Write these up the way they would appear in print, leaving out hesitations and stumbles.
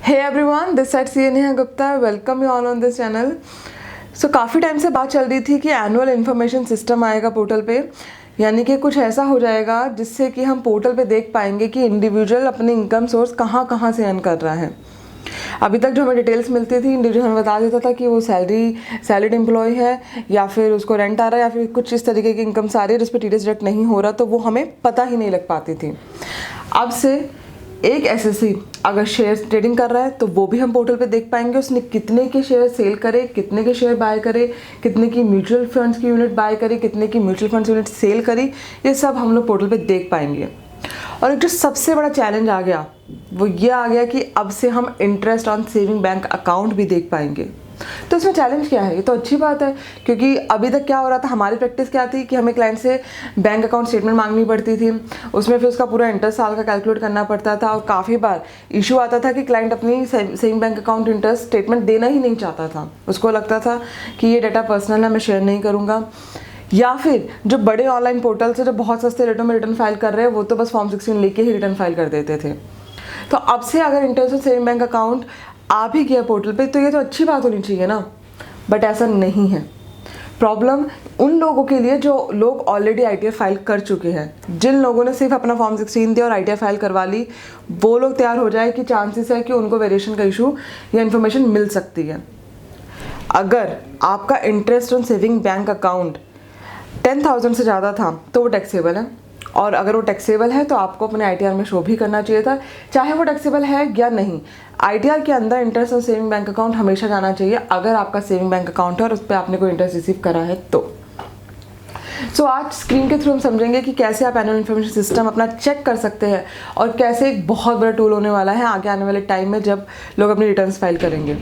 Hey everyone, this side CA Neha Gupta. Welcome you all on this channel. So काफ़ी time से बात चल रही थी कि एनुअल इन्फॉर्मेशन सिस्टम आएगा पोर्टल पे, यानी कि कुछ ऐसा हो जाएगा जिससे कि हम पोर्टल पे देख पाएंगे कि इंडिविजुअल अपनी इनकम सोर्स कहाँ कहाँ से अर्न कर रहा है. अभी तक जो हमें डिटेल्स मिलती थी, इंडिविजुअल हमें बता देता था कि वो सैलरीड एम्प्लॉय है या फिर उसको रेंट आ रहा है या फिर कुछ इस तरीके की इनकम सारी है जिस पर TDS डिडक्ट नहीं हो रहा, तो वो हमें पता ही नहीं लग पाती थी. अब से एक एसएससी अगर शेयर ट्रेडिंग कर रहा है तो वो भी हम पोर्टल पे देख पाएंगे उसने कितने के शेयर सेल करे, कितने के शेयर बाय करे, कितने की म्यूचुअल फंड्स की यूनिट बाय करे, कितने की म्यूचुअल फंड्स यूनिट सेल करी. ये सब हम लोग पोर्टल पे देख पाएंगे. और एक जो सबसे बड़ा चैलेंज आ गया वो ये आ गया कि अब से हम interest on saving bank account भी देख पाएंगे. तो इसमें चैलेंज क्या है? ये तो अच्छी बात है, क्योंकि अभी तक क्या हो रहा था, हमारी प्रैक्टिस क्या थी कि हमें क्लाइंट से बैंक अकाउंट स्टेटमेंट मांगनी पड़ती थी, उसमें फिर उसका पूरा इंटरेस्ट साल का कैलकुलेट करना पड़ता था और काफ़ी बार इशू आता था कि क्लाइंट अपनी saving bank account interest statement देना ही नहीं चाहता था. उसको लगता था कि ये डाटा पर्सनल है, मैं शेयर नहीं करूँगा. या फिर जो बड़े ऑनलाइन पोर्टल से जो बहुत सस्ते रेटों में रिटर्न फाइल कर रहे हैं वो तो बस फॉर्म 16 लेके ही रिटर्न फाइल कर देते थे. तो अब से अगर इंटरेस्ट सेविंग बैंक अकाउंट आ भी गया पोर्टल पे तो ये तो अच्छी बात होनी चाहिए ना, बट ऐसा नहीं है. प्रॉब्लम उन लोगों के लिए जो लोग ऑलरेडी ITR फाइल कर चुके हैं. जिन लोगों ने सिर्फ अपना फॉर्म 16 दिया और ITR फाइल करवा ली, वो लोग तैयार हो जाए कि चांसेस है कि उनको वेरिएशन का इशू या इन्फॉर्मेशन मिल सकती है. अगर आपका interest on saving bank account 10,000 से ज़्यादा था तो वो टैक्सेबल है, और अगर वो टैक्सेबल है तो आपको अपने ITR में शो भी करना चाहिए था, चाहे वो टैक्सेबल है या नहीं. ITR के अंदर interest on saving bank account हमेशा जाना चाहिए अगर आपका सेविंग बैंक अकाउंट है और उस पर आपने कोई इंटरेस्ट रिसीव करा है तो. सो आज स्क्रीन के थ्रू हम समझेंगे कि कैसे आप एनुअल इन्फॉर्मेशन सिस्टम अपना चेक कर सकते हैं और कैसे एक बहुत बड़ा टूल होने वाला है आगे आने वाले टाइम में जब लोग अपनी रिटर्न्स फाइल करेंगे.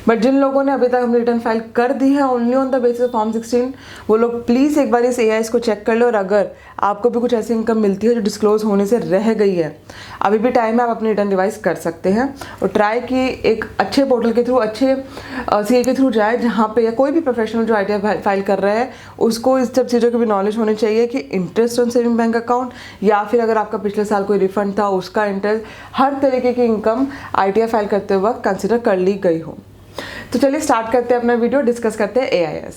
बट जिन लोगों ने अभी तक अपनी रिटर्न फाइल कर दी है only on the basis of form 16, वो लोग प्लीज़ एक बार इस AIS को चेक कर लो. और अगर आपको भी कुछ ऐसी इनकम मिलती है जो डिस्क्लोज होने से रह गई है, अभी भी टाइम है, आप अपनी रिटर्न रिवाइज कर सकते हैं. और ट्राई कि एक अच्छे पोर्टल के थ्रू, अच्छे CA के थ्रू जाए जहाँ पे या कोई भी प्रोफेशनल जो ITR फाइल कर रहा है उसको इस सब चीज़ों की भी नॉलेज होनी चाहिए कि interest on saving bank account या फिर अगर आपका पिछले साल कोई रिफंड था उसका इंटरेस्ट, हर तरीके की इनकम ITR फाइल करते वक्त कंसिडर कर ली गई हो. तो चलिए स्टार्ट करते हैं अपना वीडियो, डिस्कस करते हैं AIS.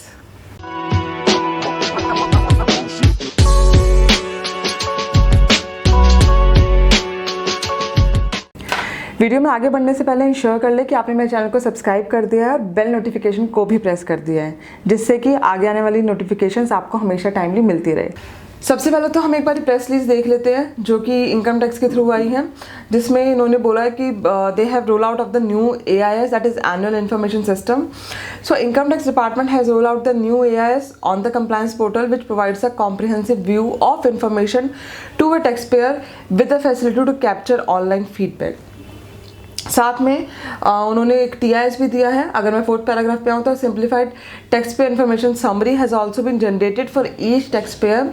वीडियो में आगे बढ़ने से पहले इंश्योर कर ले कि आपने मेरे चैनल को सब्सक्राइब कर दिया है और बेल नोटिफिकेशन को भी प्रेस कर दिया है, जिससे कि आगे आने वाली नोटिफिकेशंस आपको हमेशा टाइमली मिलती रहे. सबसे पहले तो हम एक बार प्रेस रिलीज देख लेते हैं जो कि इनकम टैक्स के थ्रू आई है, जिसमें इन्होंने बोला है कि they have roll out of the new AIS, that is annual information system. So income tax department has roll out the new AIS on the compliance portal which provides a comprehensive view of information to a tax payer with the facility to capture online feedback. साथ में उन्होंने एक TIS भी दिया है. अगर मैं 4th paragraph पे आऊँ तो simplified tax payer information summary has also been generated for each tax payer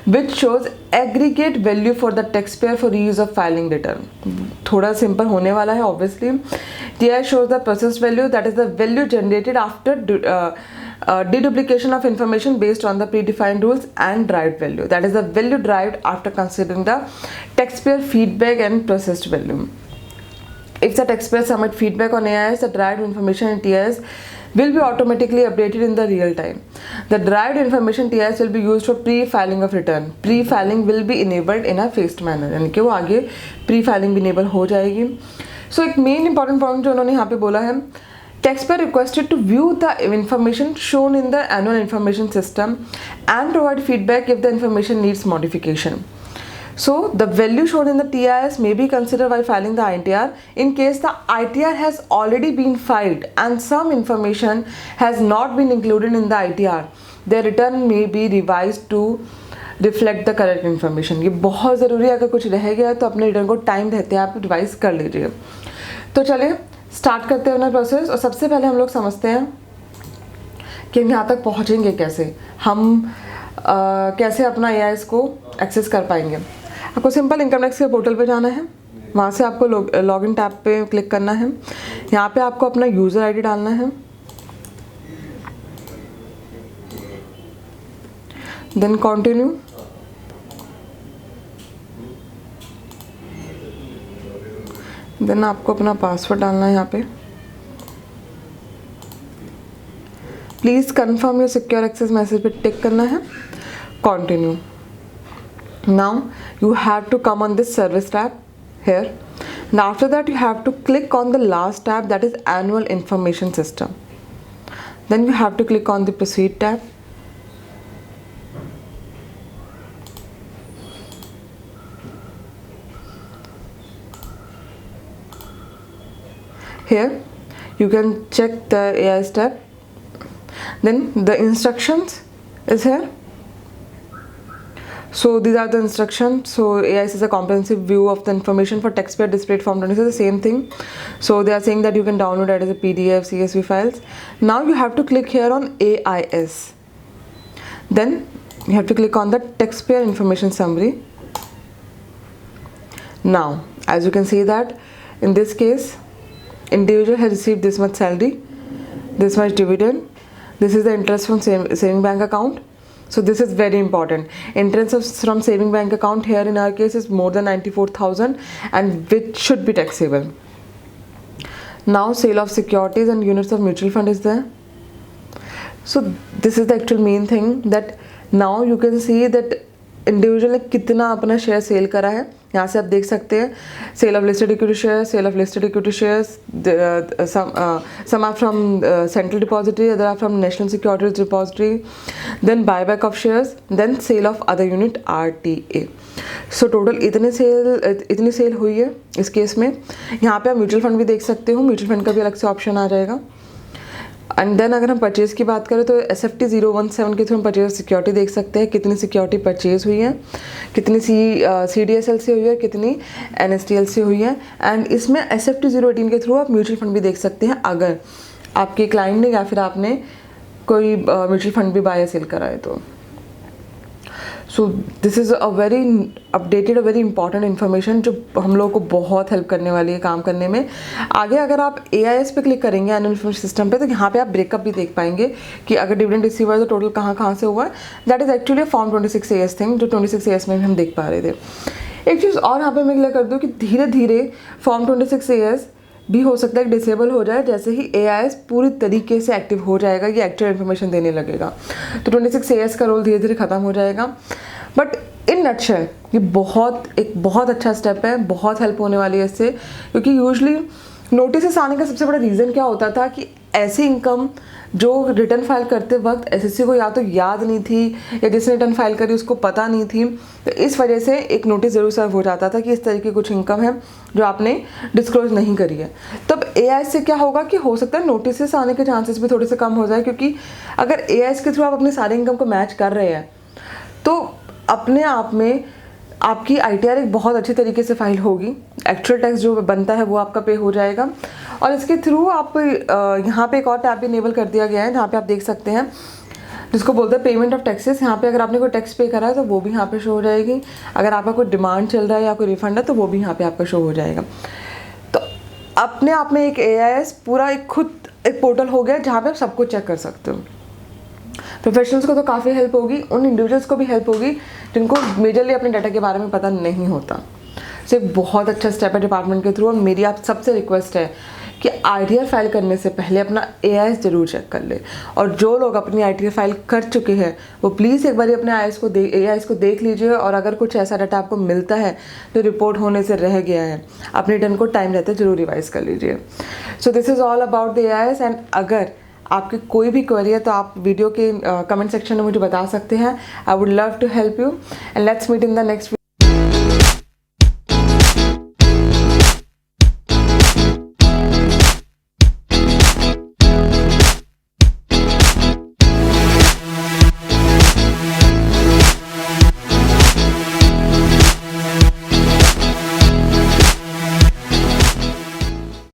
which shows aggregate value for the tax payer for use of filing return. थोड़ा सिंपल होने वाला है obviously. TIS shows the processed value, that is the value generated after deduplication of information based on the predefined rules, and derived value, that is the value derived after considering the taxpayer feedback and processed value. If the taxpayer submit feedback on AIS, the derived information in TIS will be automatically updated in the real time. The derived information TIS will be used for pre-filing of return. Pre-filing will be enabled in a phased manner, यानी कि वो आगे pre-filing भी enable हो जाएगी. So एक main important point जो उन्होंने यहाँ पे बोला है, taxpayer requested to view the information shown in the annual information system and provide feedback if the information needs modification. So the value shown in the TIS may be considered while filing the ITR in case the ITR has already been filed and some information has not been included in the ITR. The return may be revised to reflect the correct information. ये बहुत ज़रूरी है, अगर कुछ रह गया तो अपने रिटर्न को टाइम रहते हैं आप रिवाइज कर लीजिए. तो चलिए स्टार्ट करते हैं अपना प्रोसेस. और सबसे पहले हम लोग समझते हैं कि हम यहाँ तक पहुँचेंगे कैसे, हम कैसे अपना AIS को एक्सेस कर पाएंगे. आपको सिंपल इनकम टैक्स के पोर्टल पे जाना है, वहाँ से आपको लॉगिन टैब पे क्लिक करना है. यहाँ पे आपको अपना यूज़र ID डालना है, देन कंटिन्यू. देन आपको अपना पासवर्ड डालना है यहाँ पे। Please confirm your secure access message पे टिक करना है, continue. Now you have to come on this service tab here, and after that you have to click on the last tab, that is annual information system. Then you have to click on the proceed tab. Here you can check the AI step. Then the instructions is here. So these are the instructions. So AIS is a comprehensive view of the information for taxpayer displayed Form 26, the same thing. So they are saying that you can download it as a PDF, CSV files. Now you have to click here on AIS. Then you have to click on the taxpayer information summary. Now as you can see that in this case, individual has received this much salary, this much dividend, this is the interest from saving bank account. So this is very important. Interest from saving bank account here in our case is more than 94,000 and which should be taxable. Now sale of securities and units of mutual fund is there. So this is the actual main thing, that now you can see that individual ने कितना अपना share cell करा है। यहाँ से आप देख सकते हैं sale of listed equity share, sale of listed equity shares, some are from central depository, other are from national securities depository, then buyback of shares, then sale of other unit RTA। So total इतनी sale हुई है इस case में। यहाँ पे आप mutual fund भी देख सकते हो, म्यूचुअल फंड का भी अलग से ऑप्शन आ जाएगा। एंड देन अगर हम परचेज़ की बात करें तो SFT 017 के थ्रू हम परचेज सिक्योरिटी देख सकते हैं, कितनी सिक्योरिटी परचेज हुई है, कितनी CDSL से हुई है, कितनी NSDL से हुई है। एंड इसमें SFT 018 के थ्रू आप म्यूचुअल फंड भी देख सकते हैं, अगर आपके क्लाइंट ने या फिर आपने कोई म्यूचुअल फंड भी बाय या सेल करा है तो। So this is a very updated, a very important information जो हम लोगों को बहुत हेल्प करने वाली है काम करने में। आगे अगर आप AIS पे क्लिक करेंगे एनुअल इन्फॉर्मेशन सिस्टम पे, तो यहाँ पे आप ब्रेकअप भी देख पाएंगे कि अगर डिविडेंड रिसीव हुआ है तो टोटल कहाँ से हुआ है। That is actually form 26 AS thing, जो 26 AS में हम देख पा रहे थे। एक चीज़ और यहाँ पे मैं क्लियर कर दूँ कि धीरे धीरे फॉर्म 26 AS भी हो सकता है कि डिसेबल हो जाए जैसे ही AIS पूरी तरीके से एक्टिव हो जाएगा, ये एक्चुअल इन्फॉर्मेशन देने लगेगा, तो 26 AS का रोल धीरे धीरे ख़त्म हो जाएगा। बट इन नटशेल ये एक बहुत अच्छा स्टेप है, बहुत हेल्प होने वाली है इससे, क्योंकि यूजुअली नोटिस आने का सबसे बड़ा रीज़न क्या होता था कि ऐसी इनकम जो रिटर्न फाइल करते वक्त SSC को या तो याद नहीं थी या जिसने रिटर्न फाइल करी उसको पता नहीं थी, तो इस वजह से एक नोटिस ज़रूर सर्व हो जाता था कि इस तरह की कुछ इनकम है जो आपने डिस्क्लोज नहीं करी है। तब AIS से क्या होगा कि हो सकता है नोटिस आने के चांसेस भी थोड़े से कम हो जाए, क्योंकि अगर AIS के थ्रू आप अपनी सारी इनकम को मैच कर रहे हैं तो अपने आप में आपकी ITR एक बहुत अच्छी तरीके से फाइल होगी, एक्चुअल टैक्स जो बनता है वो आपका पे हो जाएगा। और इसके थ्रू आप यहाँ पे एक और टैब भी इनेबल कर दिया गया है जहाँ पे आप देख सकते हैं जिसको बोलते हैं पेमेंट ऑफ टैक्सेस। यहाँ पे अगर आपने कोई टैक्स पे करा है तो वो भी यहाँ पे शो हो जाएगी, अगर आपका कोई डिमांड चल रहा है या कोई रिफंड है तो वो भी यहाँ पे आपका शो हो जाएगा। तो अपने आप में एक AIS पूरा एक पोर्टल हो गया जहाँ पे आप सब कुछ चेक कर सकते हो। प्रोफेशनल्स को तो काफ़ी हेल्प होगी, उन इंडिविजुअल्स को भी हेल्प होगी जिनको मेजरली अपने डाटा के बारे में पता नहीं होता। सो एक बहुत अच्छा स्टेप है डिपार्टमेंट के थ्रू, और मेरी आप सबसे रिक्वेस्ट है कि ITR फाइल करने से पहले अपना AIS ज़रूर चेक कर ले। और जो लोग अपनी ITR फाइल कर चुके हैं वो प्लीज़ एक बार अपने AIS को देख लीजिए, और अगर कुछ ऐसा डाटा आपको मिलता है जो रिपोर्ट होने से रह गया है, अपने रिटर्न को टाइम रहते ज़रूर रिवाइज कर लीजिए। So this is all about the AIS। And अगर आपकी कोई भी क्वेरी है तो आप वीडियो के कमेंट सेक्शन में मुझे बता सकते हैं। I would love to help you, and let's meet in the next